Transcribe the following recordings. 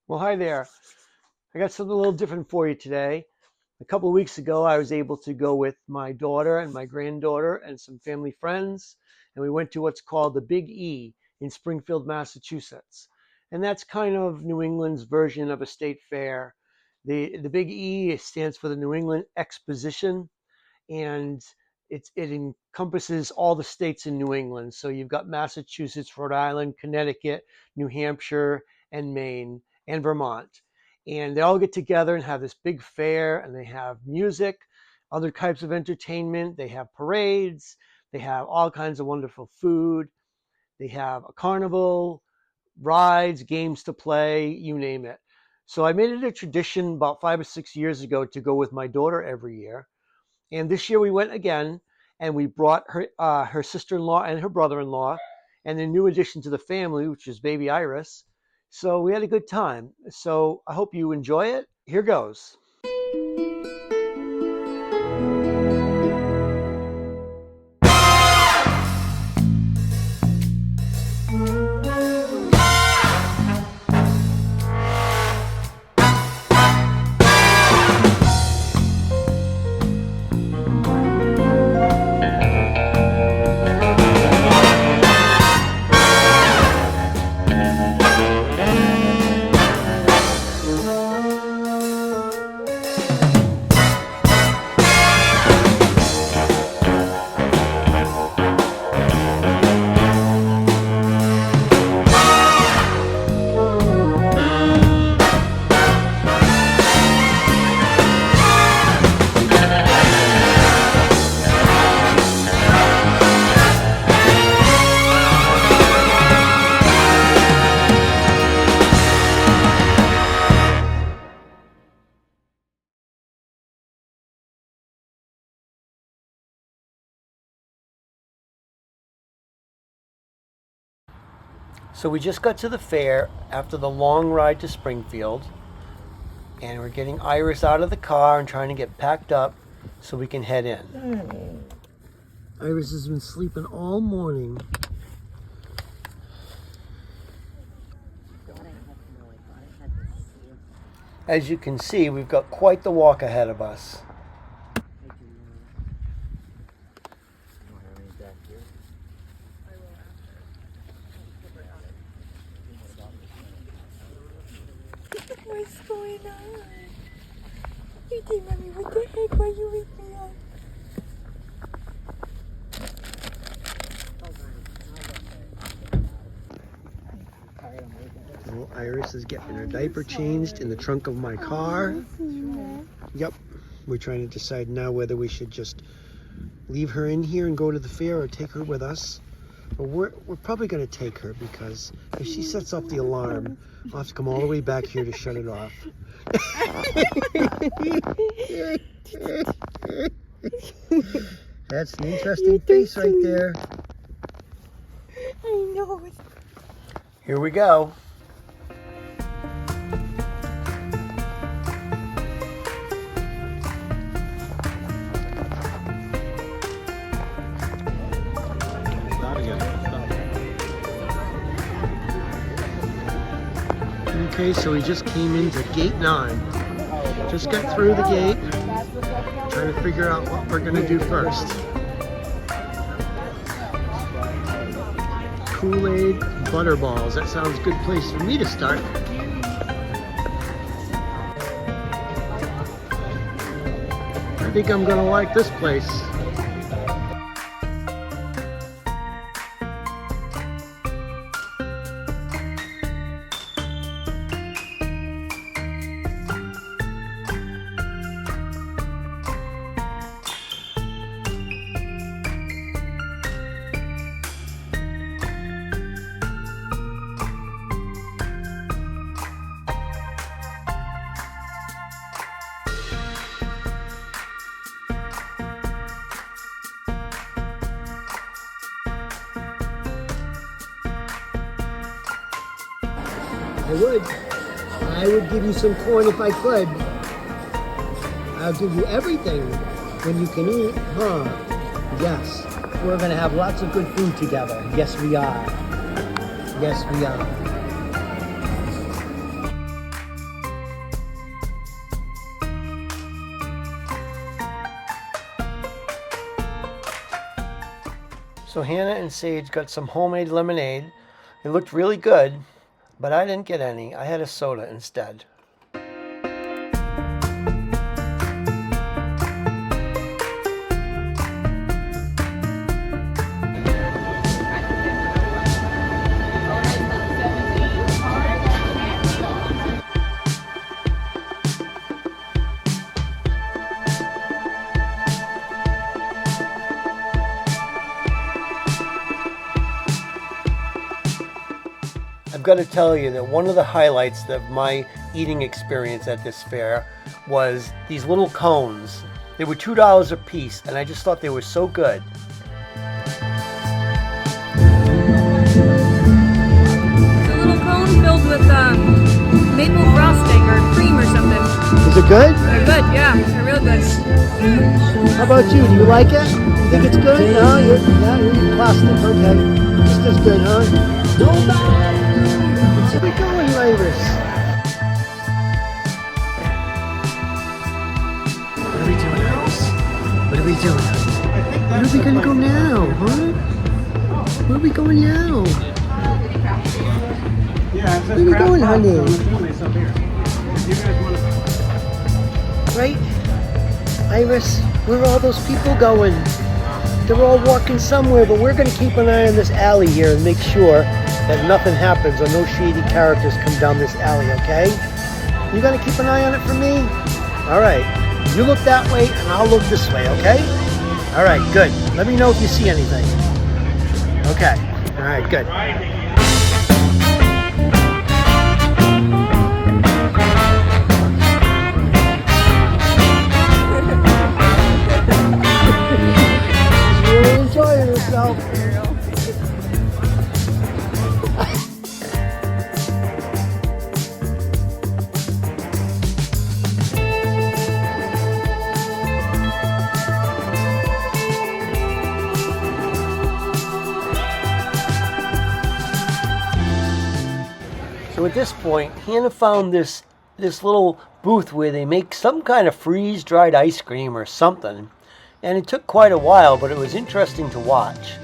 Well, hi there. I got something a little different for you today. A couple of weeks ago, I was able to go with my daughter and my granddaughter and some family friends, and we went to what's called the Big E in Springfield, Massachusetts. And that's kind of New England's version of a state fair. The Big E stands for the New England Exposition, and it encompasses all the states in New England. So you've got Massachusetts, Rhode Island, Connecticut, New Hampshire, and Maine, and Vermont. And they all get together and have this big fair, and they have music, other types of entertainment. They have parades. They have all kinds of wonderful food. They have a carnival, rides, games to play, you name it. So I made it a tradition about 5 or 6 years ago to go with my daughter every year. And this year we went again, and we brought her sister-in-law and her brother-in-law, and a new addition to the family, which is baby Iris. So we had a good time. So I hope you enjoy it. Here goes. So we just got to the fair after the long ride to Springfield, and we're getting Iris out of the car and trying to get packed up so we can head in. Iris has been sleeping all morning. As you can see, we've got quite the walk ahead of us. What's going on? You think, Mommy, what the heck were you with me on? Well, Iris is getting her diaper changed in the trunk of my car. Yep. We're trying to decide now whether we should just leave her in here and go to the fair or take her with us. But we're probably going to take her, because if she sets off the alarm, I'll have to come all the way back here to shut it off. That's an interesting face right there. I know. Here we go. Okay, so we just came into gate 9. Just got through the gate, trying to figure out what we're gonna do first. Kool-Aid Butterballs, that sounds a good place for me to start. I think I'm gonna like this place. I would give you some corn if I could. I'll give you everything when you can eat, huh? Yes. We're gonna have lots of good food together. Yes, we are. Yes, we are. So Hannah and Sage got some homemade lemonade. It looked really good, but I didn't get any. I had a soda instead. I've got to tell you that one of the highlights of my eating experience at this fair was these little cones. They were $2 a piece, and I just thought they were so good. It's a little cone filled with maple frosting or cream or something. Is it good? They're good, yeah. They're real good. How about you? Do you like it? Think it's good? No, you're plastic. Okay. Just as good, huh? Where are we going, Iris? What are we doing, Iris? What are we doing? Where are we going to go now, huh? Where are we going now? Where are we going, honey? Right? Iris, where are all those people going? They're all walking somewhere, but we're going to keep an eye on this alley here and make sure that nothing happens or no shady characters come down this alley, okay? You going to keep an eye on it for me? All right. You look that way and I'll look this way, okay? All right, good. Let me know if you see anything. Okay. All right, good. Enjoying herself. So at this point, Hannah found this little booth where they make some kind of freeze-dried ice cream or something. And it took quite a while, but it was interesting to watch.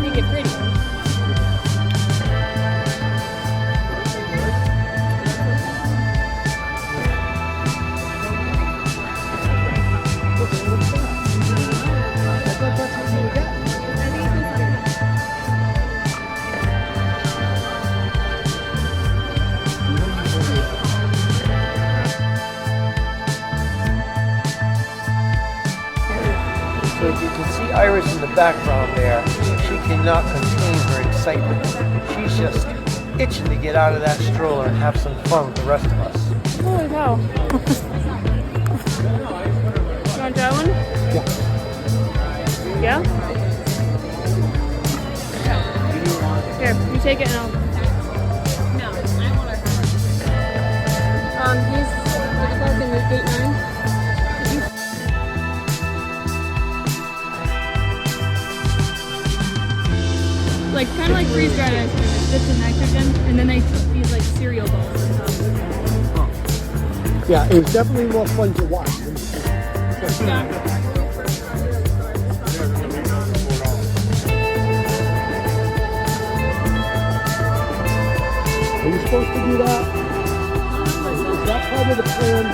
Make it pretty. So you can see Iris in the background there. She cannot contain her excitement. She's just itching to get out of that stroller and have some fun with the rest of us. Holy cow. You want to try one? Yeah. Yeah? Here, you take it and I'll... No, I want to... These, what do you call it, in the gate 9? Like, kind of like freeze-dried ice cream. It's dipped in nitrogen, and then they put these, like, cereal balls on top. Yeah, it was definitely more fun to watch. Yeah. Are you supposed to do that? Is that part of the plan?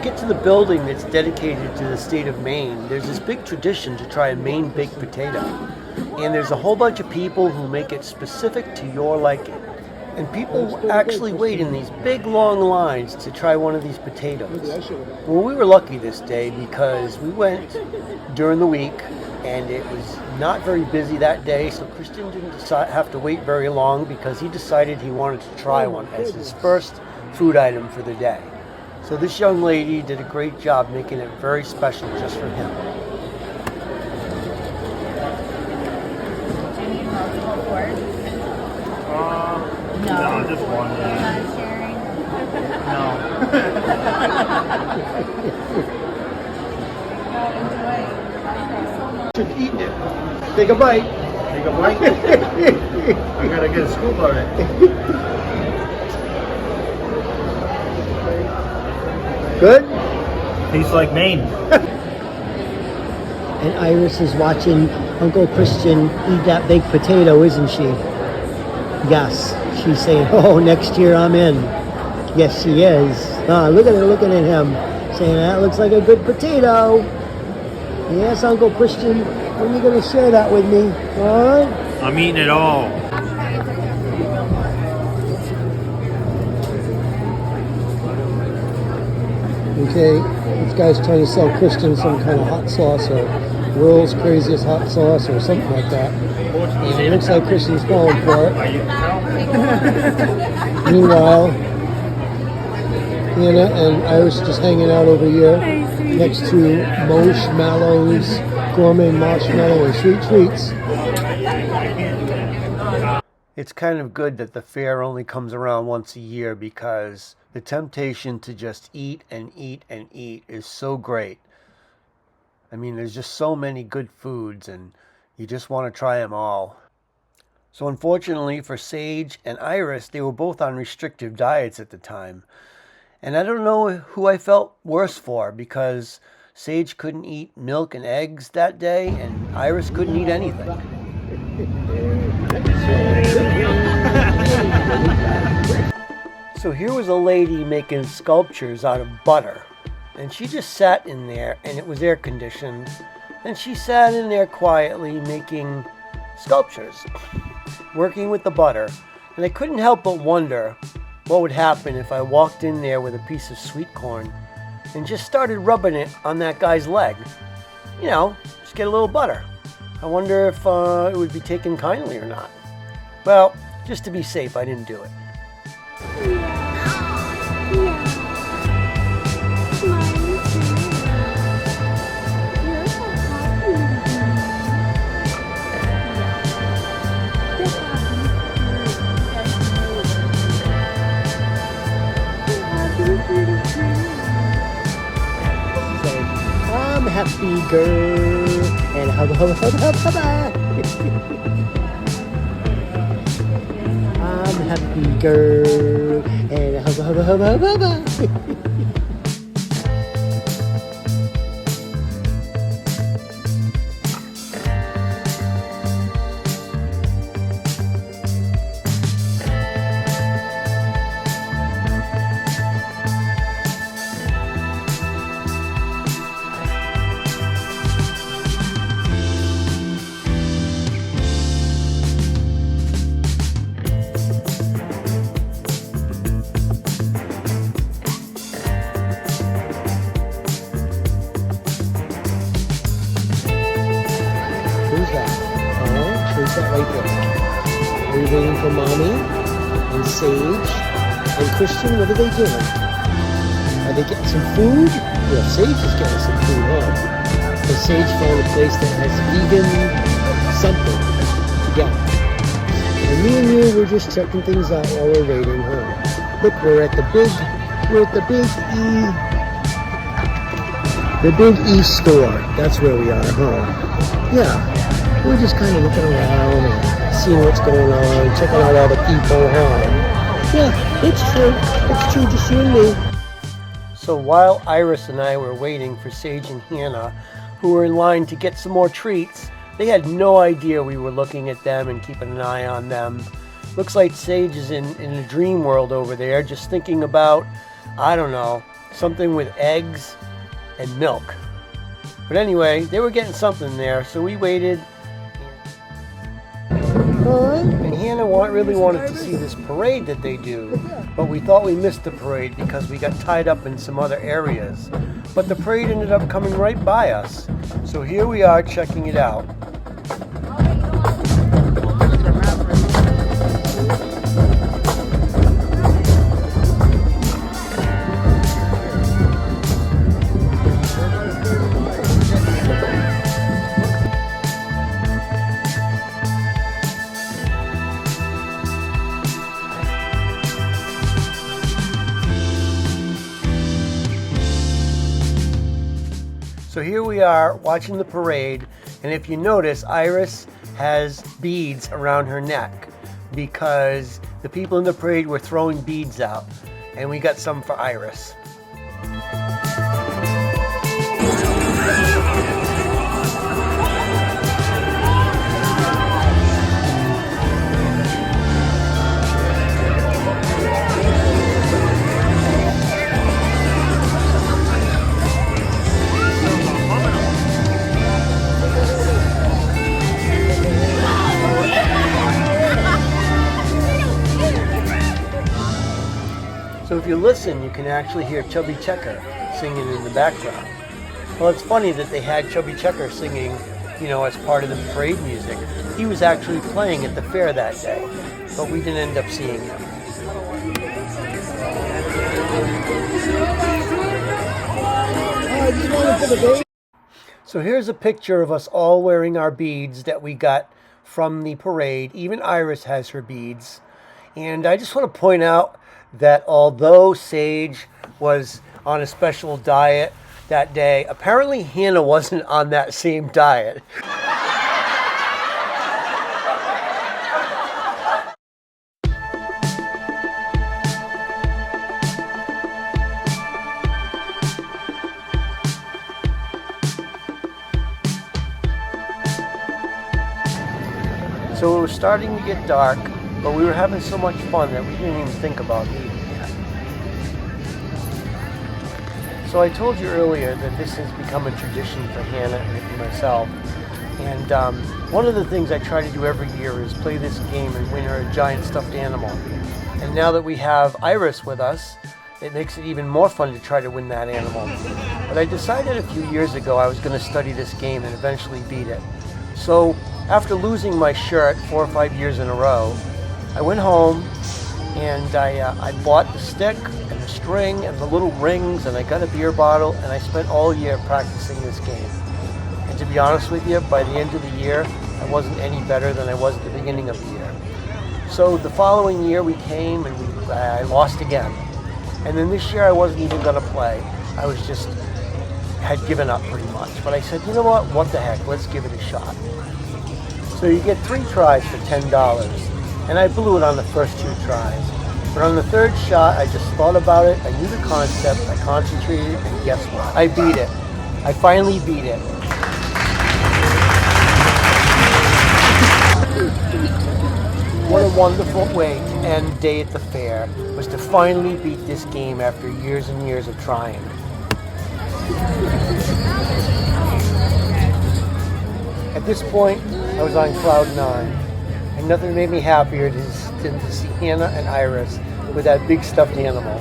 get to the building that's dedicated to the state of Maine, there's this big tradition to try a Maine baked potato. And there's a whole bunch of people who make it specific to your liking. And people actually wait in these big long lines to try one of these potatoes. Well, we were lucky this day because we went during the week and it was not very busy that day, so Christian didn't have to wait very long because he decided he wanted to try one as his first food item for the day. So this young lady did a great job making it very special just for him. Do you need multiple forks? No, just one. Not sharing? No. Enjoy. Just eating it. Take a bite. Take a bite. I gotta get a scoop of it. Good? Tastes like Maine. And Iris is watching Uncle Christian eat that baked potato, isn't she? Yes. She's saying, oh, next year I'm in. Yes, she is. Look at her looking at him, saying, that looks like a good potato. Yes, Uncle Christian, when are you going to share that with me? All right? I'm eating it all. Okay, this guy's trying to sell Christian some kind of hot sauce or world's craziest hot sauce or something like that. And it looks like Christian's falling for it. Meanwhile, Hannah and Iris are just hanging out over here next to marshmallows, gourmet marshmallow and sweet treats. It's kind of good that the fair only comes around once a year because the temptation to just eat and eat and eat is so great. I mean, there's just so many good foods and you just want to try them all. So unfortunately for Sage and Iris, they were both on restrictive diets at the time. And I don't know who I felt worse for because Sage couldn't eat milk and eggs that day and Iris couldn't eat anything. So here was a lady making sculptures out of butter. And she just sat in there and it was air conditioned. And she sat in there quietly making sculptures, working with the butter. And I couldn't help but wonder what would happen if I walked in there with a piece of sweet corn and just started rubbing it on that guy's leg. You know, just get a little butter. I wonder if it would be taken kindly or not. Well, just to be safe, I didn't do it. I'm a happy girl and hubba hubba hubba hubba hubba. I'm a happy girl and hubba hubba hubba hubba hubba. Who's that right there? Are you waiting for Mommy and Sage and Christian? What are they doing? Are they getting some food? Yeah, Sage is getting some food, huh? Because Sage found a place that has vegan something to get. And me and you, we're just checking things out while we're waiting, huh? Look, we're at the Big E. The Big E store. That's where we are, huh? Yeah. We're just kind of looking around and seeing what's going on, checking out all the people, huh? Yeah, it's true. It's true, just you and me. So while Iris and I were waiting for Sage and Hannah, who were in line to get some more treats, they had no idea we were looking at them and keeping an eye on them. Looks like Sage is in a dream world over there, just thinking about, I don't know, something with eggs and milk. But anyway, they were getting something there, so we waited. And Hannah really wanted to see this parade that they do, but we thought we missed the parade because we got tied up in some other areas. But the parade ended up coming right by us. So here we are checking it out. So here we are watching the parade, and if you notice, Iris has beads around her neck because the people in the parade were throwing beads out, and we got some for Iris. So if you listen, you can actually hear Chubby Checker singing in the background. Well, it's funny that they had Chubby Checker singing, as part of the parade music. He was actually playing at the fair that day, but we didn't end up seeing him. So here's a picture of us all wearing our beads that we got from the parade. Even Iris has her beads. And I just want to point out that although Sage was on a special diet that day, apparently Hannah wasn't on that same diet. So it was starting to get dark, but we were having so much fun that we didn't even think about leaving yet. So I told you earlier that this has become a tradition for Hannah and myself. And one of the things I try to do every year is play this game and win her a giant stuffed animal. And now that we have Iris with us, it makes it even more fun to try to win that animal. But I decided a few years ago I was going to study this game and eventually beat it. So after losing my shirt 4 or 5 years in a row, I went home and I bought the stick and the string and the little rings, and I got a beer bottle, and I spent all year practicing this game. And to be honest with you, by the end of the year, I wasn't any better than I was at the beginning of the year. So the following year we came and I lost again. And then this year I wasn't even going to play. I had given up pretty much. But I said, you know what the heck, let's give it a shot. So you get 3 tries for $10. And I blew it on the first 2 tries. But on the third shot, I just thought about it, I knew the concept, I concentrated, and guess what? I beat it. I finally beat it. What a wonderful way to end the day at the fair, was to finally beat this game after years and years of trying. At this point, I was on cloud 9. And nothing made me happier than to see Hannah and Iris with that big stuffed animal.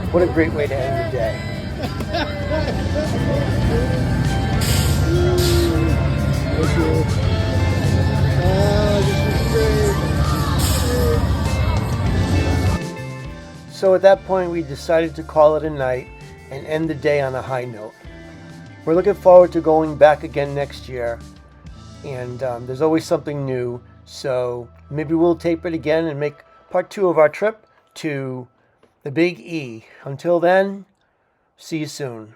What a great way to end the day. So at that point, we decided to call it a night and end the day on a high note. We're looking forward to going back again next year. And there's always something new. So maybe we'll tape it again and make part 2 of our trip to the Big E. Until then, see you soon.